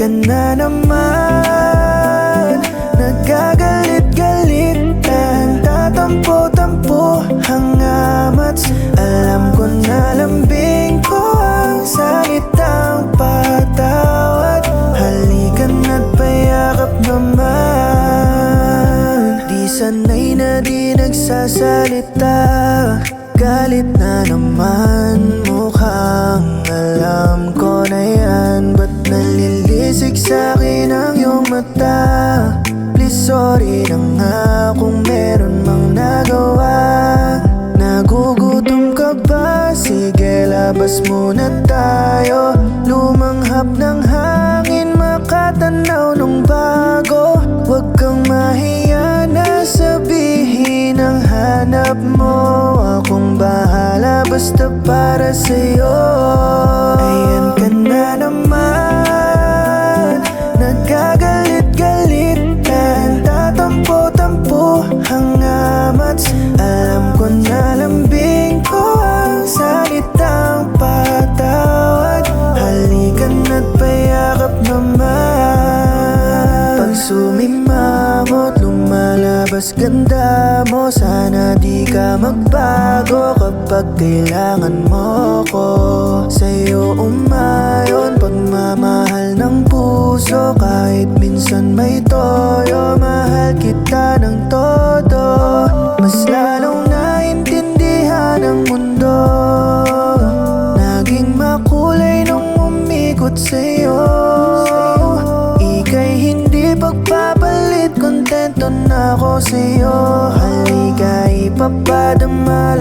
ka na naman. Nagkagalit-galitan, tatampo-tampo hangamats. Alam ko na lambing ko ang salitang patawad. Halikan at payakap naman. Di sanay na di nagsasalita, galit na naman, mukhang alam ko na yan. Ba't nalilisik sa'kin ang iyong mata? Please sorry na nga kung meron mang nagawa. Nagugutom ka ba? Sige, labas muna tayo. Lumanghap ng hangin, makatanaw ng bago. Huwag kang mahiya na sabihin ang hanap mo. Akong bahala basta para sa'yo. Ayan ka na naman. Nagkagalit-galitan, tatampo-tampo hangamats. Alam ko na lambing ko ang salitang patawad. Halikan at payakap naman. Pag sumimangot, lumalabas ganda mo. Sana di ka magbago kapag kailangan mo ko. Sa'yo umayon pagmamahal ng puso. Kahit minsan may toyo, mahal kita ng todo. Mas lalong naintindihan ang mundo. Naging makulay nung umikot sa'yo. Ika'y hindi pagpapalit, kontento na ako sa'yo. Halika ipapadama,